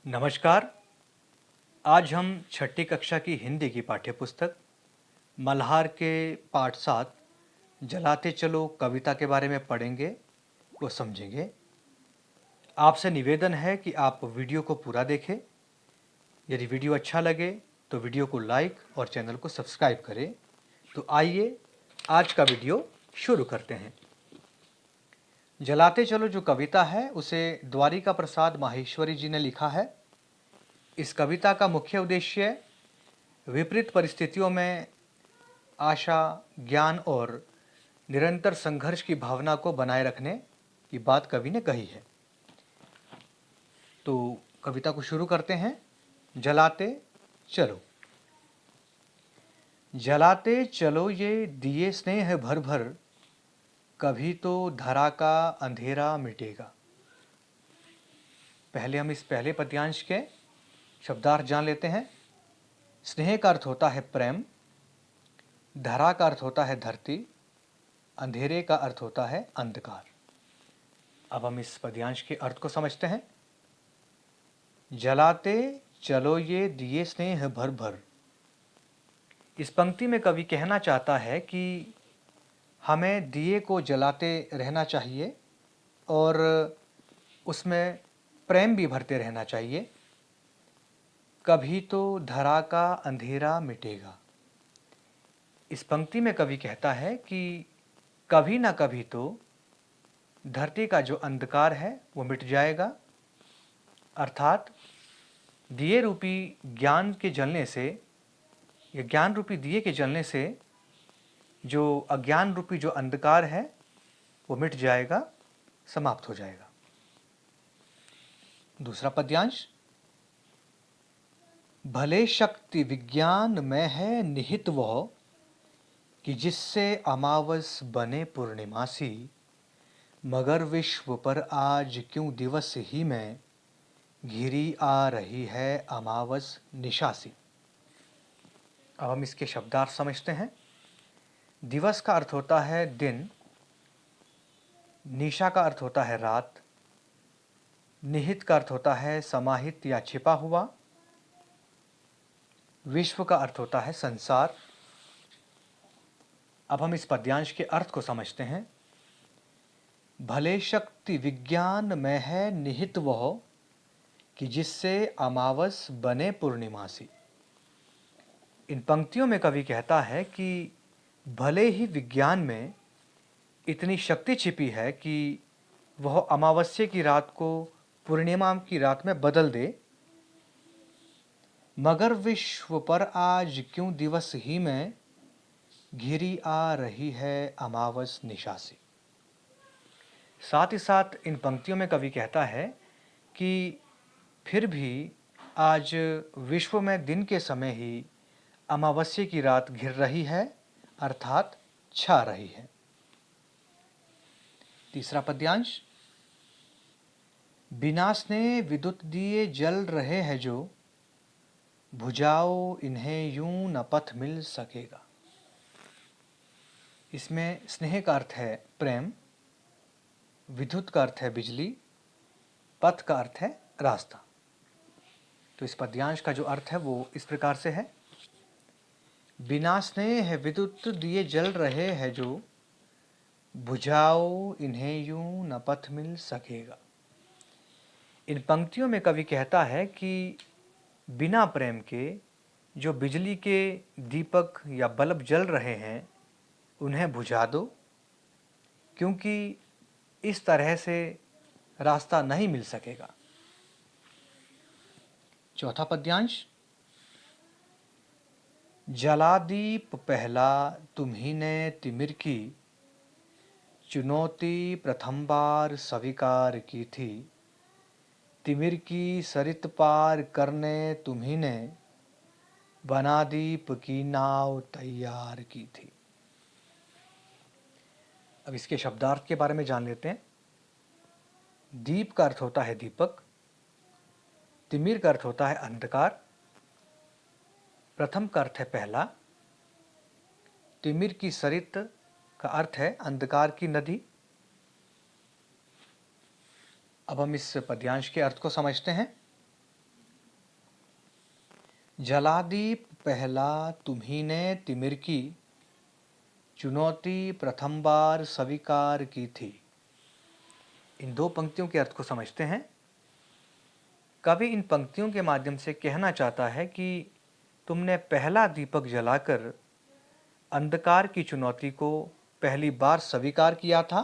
नमस्कार। आज हम छठी कक्षा की हिंदी की पाठ्यपुस्तक मल्हार के पाठ 7 जलाते चलो कविता के बारे में पढ़ेंगे व समझेंगे। आपसे निवेदन है कि आप वीडियो को पूरा देखें। यदि वीडियो अच्छा लगे तो वीडियो को लाइक और चैनल को सब्सक्राइब करें। तो आइए आज का वीडियो शुरू करते हैं। जलाते चलो जो कविता है उसे द्वारिका प्रसाद माहेश्वरी जी ने लिखा है। इस कविता का मुख्य उद्देश्य विपरीत परिस्थितियों में आशा, ज्ञान और निरंतर संघर्ष की भावना को बनाए रखने की बात कवि ने कही है। तो कविता को शुरू करते हैं। जलाते चलो। जलाते चलो ये दिए स्नेह भर भर, कभी तो धरा का अंधेरा मिटेगा। पहले हम इस पहले पद्यांश के शब्दार्थ जान लेते हैं। स्नेह का अर्थ होता है प्रेम, धरा का अर्थ होता है धरती, अंधेरे का अर्थ होता है अंधकार। अब हम इस पद्यांश के अर्थ को समझते हैं। जलाते चलो ये दिए स्नेह भर भर। इस पंक्ति में कवि कहना चाहता है कि हमें दिए को जलाते रहना चाहिए और उसमें प्रेम भी भरते रहना चाहिए। कभी तो धरा का अंधेरा मिटेगा। इस पंक्ति में कवि कहता है कि कभी ना कभी तो धरती का जो अंधकार है वो मिट जाएगा, अर्थात दिए रूपी ज्ञान के जलने से या ज्ञान रूपी दिए के जलने से जो अज्ञान रूपी जो अंधकार है वो मिट जाएगा, समाप्त हो जाएगा। दूसरा पद्यांश। भले शक्ति विज्ञान में है निहित वह, कि जिससे अमावस बने पूर्णिमासी, मगर विश्व पर आज क्यों दिवस ही में घिरी आ रही है अमावस निशासी। अब हम इसके शब्दार्थ समझते हैं। दिवस का अर्थ होता है दिन, निशा का अर्थ होता है रात, निहित का अर्थ होता है समाहित या छिपा हुआ, विश्व का अर्थ होता है संसार। अब हम इस पद्यांश के अर्थ को समझते हैं। भले शक्ति विज्ञान में है निहित वह, कि जिससे अमावस बने पूर्णिमासी। इन पंक्तियों में कवि कहता है कि भले ही विज्ञान में इतनी शक्ति छिपी है कि वह अमावस्या की रात को पूर्णिमा की रात में बदल दे, मगर विश्व पर आज क्यों दिवस ही में घिरी आ रही है अमावस निशासी। साथ ही साथ इन पंक्तियों में कवि कहता है कि फिर भी आज विश्व में दिन के समय ही अमावस्या की रात घिर रही है, अर्थात छा रही है। तीसरा पद्यांश। बिना स्नेह विद्युत दिए जल रहे हैं जो, बुझाओ इन्हें यूं न पथ मिल सकेगा। इसमें स्नेह का अर्थ है प्रेम, विद्युत का अर्थ है बिजली, पथ का अर्थ है रास्ता। तो इस पद्यांश का जो अर्थ है वो इस प्रकार से है। बिना स्नेह विद्युत दिए जल रहे हैं जो, बुझाओ इन्हें यूं न पथ मिल सकेगा। इन पंक्तियों में कवि कहता है कि बिना प्रेम के जो बिजली के दीपक या बल्ब जल रहे हैं उन्हें बुझा दो, क्योंकि इस तरह से रास्ता नहीं मिल सकेगा। चौथा पद्यांश। जलादीप पहला तुम्ही ने तिमिर की, चुनौती प्रथम बार स्वीकार की थी, तिमिर की सरित पार करने तुम्ही ने, बना दीप की नाव तैयार की थी। अब इसके शब्दार्थ के बारे में जान लेते हैं। दीप का अर्थ होता है दीपक, तिमिर का अर्थ होता है अंधकार, प्रथम का अर्थ है पहला, तिमिर की सरित का अर्थ है अंधकार की नदी। अब हम इस पद्यांश के अर्थ को समझते हैं। जलादीप पहला तुम्ही ने तिमिर की, चुनौती प्रथम बार स्वीकार की थी। इन दो पंक्तियों के अर्थ को समझते हैं। कवि इन पंक्तियों के माध्यम से कहना चाहता है कि तुमने पहला दीपक जलाकर अंधकार की चुनौती को पहली बार स्वीकार किया था।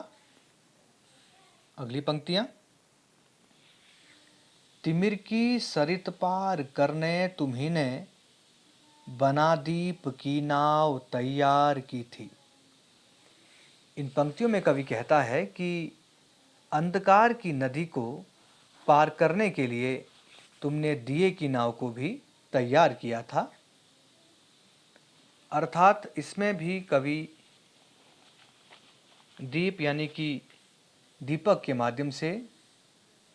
अगली पंक्तियां, तिमिर की सरित पार करने तुम्ही ने, बना दीप की नाव तैयार की थी। इन पंक्तियों में कवि कहता है कि अंधकार की नदी को पार करने के लिए तुमने दिए की नाव को भी तैयार किया था। अर्थात इसमें भी कवि दीप यानी कि दीपक के माध्यम से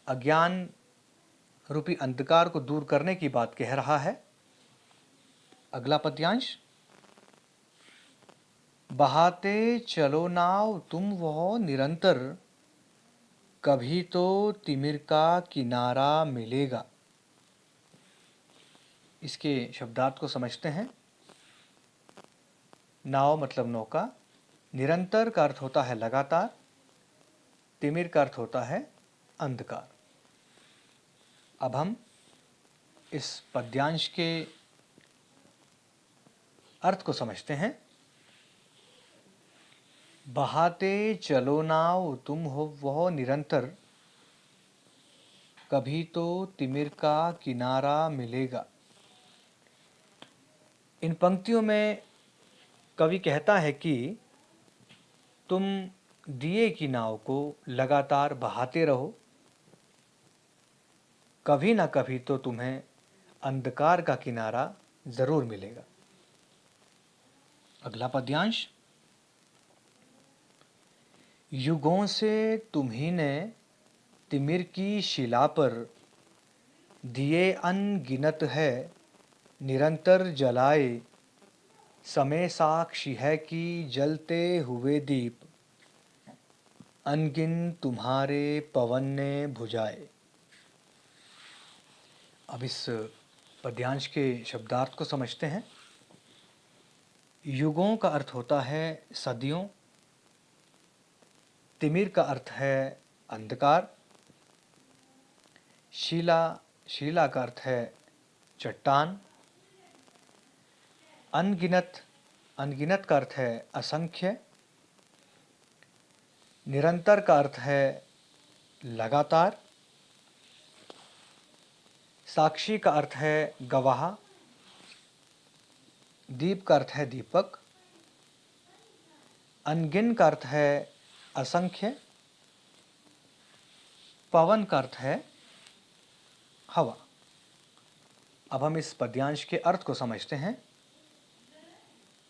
अज्ञान रूपी अंधकार को दूर करने की बात कह रहा है। अगला पद्यांश, बहाते चलो नाव तुम वह निरंतर, कभी तो तिमिर का किनारा मिलेगा। इसके शब्दार्थ को समझते हैं। नाव मतलब नौका, निरंतर का अर्थ होता है लगातार, तिमिर का अर्थ होता है अंधकार। अब हम इस पद्यांश के अर्थ को समझते हैं। बहाते चलो नाव तुम हो वह निरंतर, कभी तो तिमिर का किनारा मिलेगा। इन पंक्तियों में कवि कहता है कि तुम दिए की नाव को लगातार बहाते रहो, कभी ना कभी तो तुम्हें अंधकार का किनारा जरूर मिलेगा। अगला पद्यांश, युगों से तुम्ही ने तिमिर की शिला पर, दिए अनगिनत है निरंतर जलाए, समय साक्षी है कि जलते हुए दीप, अनगिन तुम्हारे पवन ने बुझाए। अब इस पद्यांश के शब्दार्थ को समझते हैं। युगों का अर्थ होता है सदियों, तिमिर का अर्थ है अंधकार, शीला का अर्थ है चट्टान, अनगिनत का अर्थ है असंख्य, निरंतर का अर्थ है लगातार, साक्षी का अर्थ है गवाह, दीप का अर्थ है दीपक, अनगिन का अर्थ है असंख्य, पवन का अर्थ है हवा। अब हम इस पद्यांश के अर्थ को समझते हैं।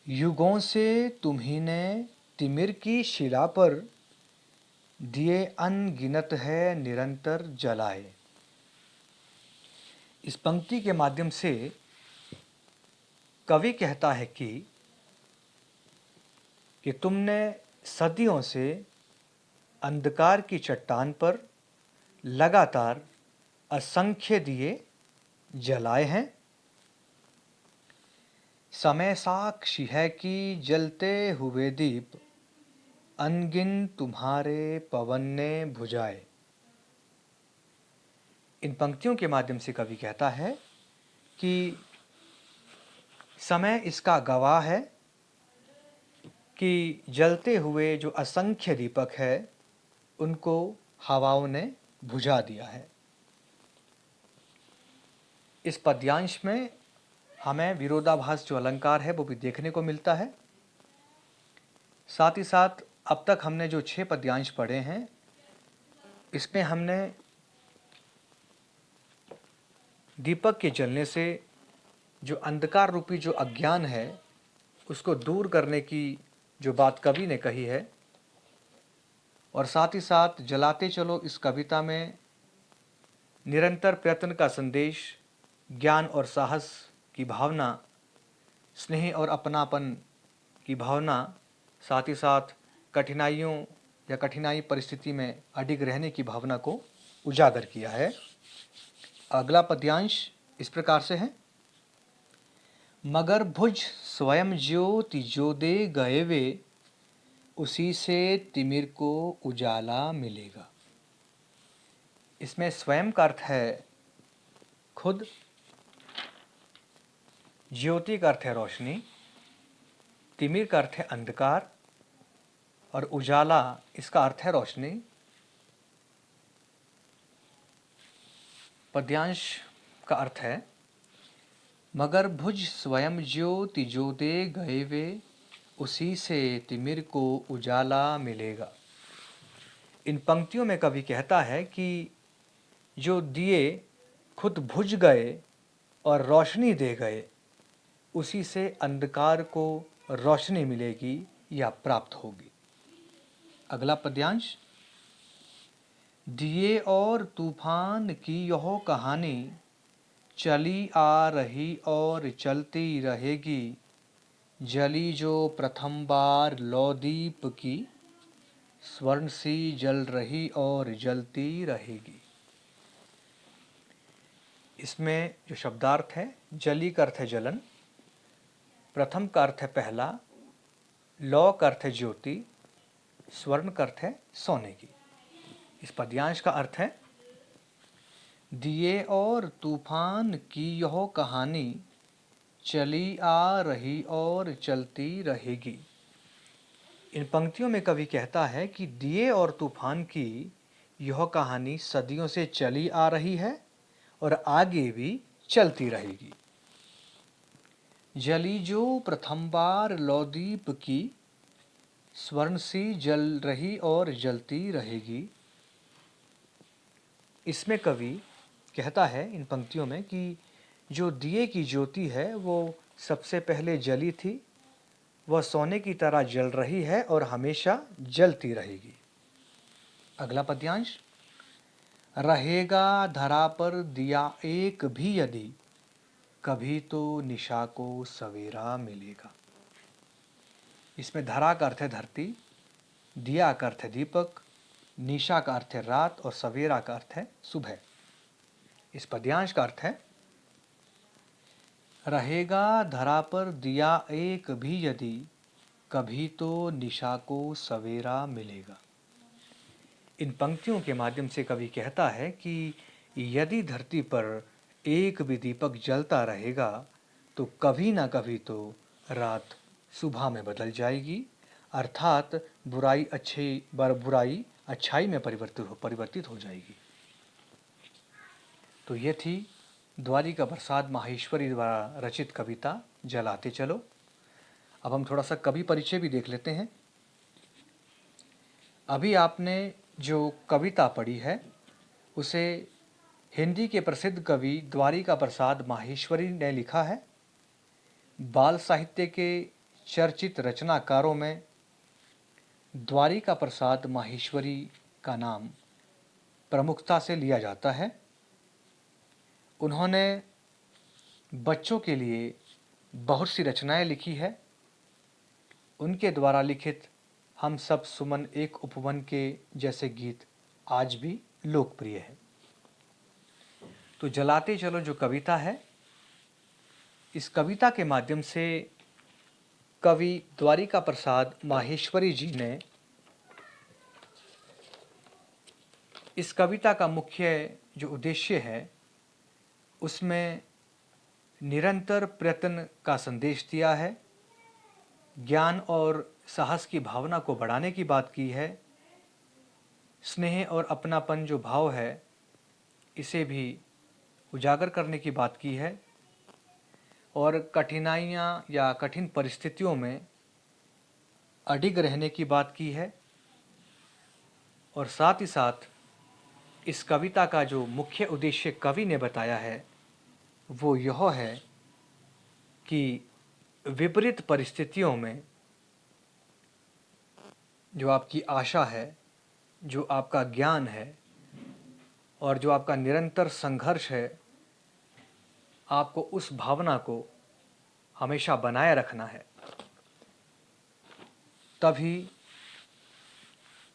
युगों से तुम्ही ने तिमिर की शिला पर, दिए अनगिनत है निरंतर जलाए। इस पंक्ति के माध्यम से कवि कहता है कि तुमने सदियों से अंधकार की चट्टान पर लगातार असंख्य दिए जलाए हैं। समय साक्षी है कि जलते हुए दीप, अनगिन तुम्हारे पवन ने बुझाए। इन पंक्तियों के माध्यम से कवि कहता है कि समय इसका गवाह है कि जलते हुए जो असंख्य दीपक है उनको हवाओं ने बुझा दिया है। इस पद्यांश में हमें विरोधाभास जो अलंकार है वो भी देखने को मिलता है। साथ ही साथ अब तक हमने जो 6 पद्यांश पढ़े हैं इसमें हमने दीपक के जलने से जो अंधकार रूपी जो अज्ञान है उसको दूर करने की जो बात कवि ने कही है, और साथ ही साथ जलाते चलो इस कविता में निरंतर प्रयत्न का संदेश, ज्ञान और साहस की भावना, स्नेह और अपनापन की भावना, साथ ही साथ कठिनाइयों या कठिनाई परिस्थिति में अडिग रहने की भावना को उजागर किया है। अगला पद्यांश इस प्रकार से है। मगर भुज स्वयं ज्योति जो दे गए वे, उसी से तिमिर को उजाला मिलेगा। इसमें स्वयं का अर्थ है खुद, ज्योति का अर्थ है रोशनी, तिमिर का अर्थ है अंधकार और उजाला इसका अर्थ है रोशनी। पद्यांश का अर्थ है मगर भुज स्वयं ज्योति जो दे गए वे, उसी से तिमिर को उजाला मिलेगा। इन पंक्तियों में कवि कहता है कि जो दिए खुद बुझ गए और रोशनी दे गए, उसी से अंधकार को रोशनी मिलेगी या प्राप्त होगी। अगला पद्यांश, दिए और तूफान की यह कहानी, चली आ रही और चलती रहेगी, जली जो प्रथम बार लौ दीप की, स्वर्ण सी जल रही और जलती रहेगी। इसमें जो शब्दार्थ है, जली का अर्थ है जलन, प्रथम का अर्थ है पहला, लौ का अर्थ है ज्योति, स्वर्ण का अर्थ है सोने की। इस पद्यांश का अर्थ है दिए और तूफान की यह कहानी, चली आ रही और चलती रहेगी। इन पंक्तियों में कवि कहता है कि दिए और तूफान की यह कहानी सदियों से चली आ रही है और आगे भी चलती रहेगी। जली जो प्रथम बार लौ दीप की, स्वर्ण सी जल रही और जलती रहेगी। इसमें कवि कहता है इन पंक्तियों में कि जो दिए की ज्योति है वो सबसे पहले जली थी, वह सोने की तरह जल रही है और हमेशा जलती रहेगी। अगला पद्यांश, रहेगा धरा पर दिया एक भी यदि, कभी तो निशा को सवेरा मिलेगा। इसमें धरा का अर्थ है धरती, दिया का अर्थ है दीपक, निशा का अर्थ है रात और सवेरा का अर्थ है सुबह। इस पद्यांश का अर्थ है रहेगा धरा पर दिया एक भी यदि, कभी तो निशा को सवेरा मिलेगा। इन पंक्तियों के माध्यम से कवि कहता है कि यदि धरती पर एक भी दीपक जलता रहेगा तो कभी ना कभी तो रात सुबह में बदल जाएगी, अर्थात बुराई अच्छाई में परिवर्तित हो जाएगी। तो ये थी द्वारिका प्रसाद माहेश्वरी द्वारा रचित कविता जलाते चलो। अब हम थोड़ा सा कवि परिचय भी देख लेते हैं। अभी आपने जो कविता पढ़ी है उसे हिंदी के प्रसिद्ध कवि द्वारिका प्रसाद माहेश्वरी ने लिखा है। बाल साहित्य के चर्चित रचनाकारों में द्वारिका प्रसाद माहेश्वरी का नाम प्रमुखता से लिया जाता है। उन्होंने बच्चों के लिए बहुत सी रचनाएं लिखी है। उनके द्वारा लिखित हम सब सुमन एक उपवन के जैसे गीत आज भी लोकप्रिय है। तो जलाते चलो जो कविता है, इस कविता के माध्यम से कवि द्वारिका प्रसाद माहेश्वरी जी ने इस कविता का मुख्य जो उद्देश्य है उसमें निरंतर प्रयत्न का संदेश दिया है, ज्ञान और साहस की भावना को बढ़ाने की बात की है, स्नेह और अपनापन जो भाव है इसे भी उजागर करने की बात की है और कठिनाइयाँ या कठिन परिस्थितियों में अडिग रहने की बात की है। और साथ ही साथ इस कविता का जो मुख्य उद्देश्य कवि ने बताया है वो यह है कि विपरीत परिस्थितियों में जो आपकी आशा है, जो आपका ज्ञान है और जो आपका निरंतर संघर्ष है, आपको उस भावना को हमेशा बनाए रखना है, तभी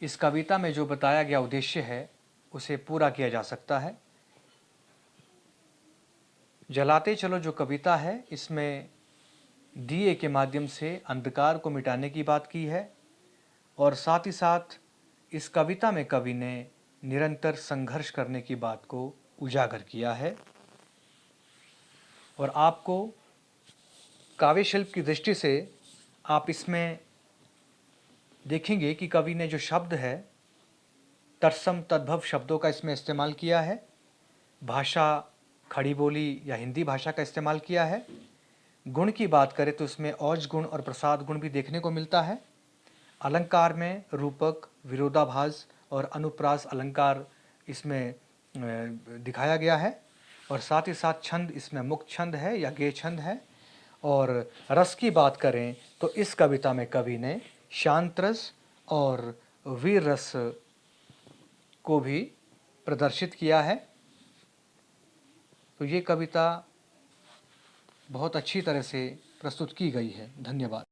इस कविता में जो बताया गया उद्देश्य है उसे पूरा किया जा सकता है। जलाते चलो जो कविता है इसमें दिए के माध्यम से अंधकार को मिटाने की बात की है और साथ ही साथ इस कविता में कवि ने निरंतर संघर्ष करने की बात को उजागर किया है। और आपको काव्य शिल्प की दृष्टि से आप इसमें देखेंगे कि कवि ने जो शब्द है तत्सम तद्भव शब्दों का इसमें इस्तेमाल किया है। भाषा खड़ी बोली या हिंदी भाषा का इस्तेमाल किया है। गुण की बात करें तो इसमें औज गुण और प्रसाद गुण भी देखने को मिलता है। अलंकार में रूपक, विरोधाभास और अनुप्रास अलंकार इसमें दिखाया गया है। और साथ ही साथ छंद इसमें मुक्त छंद है या गेय छंद है। और रस की बात करें तो इस कविता में कवि ने शांत रस और वीर रस को भी प्रदर्शित किया है। तो ये कविता बहुत अच्छी तरह से प्रस्तुत की गई है। धन्यवाद।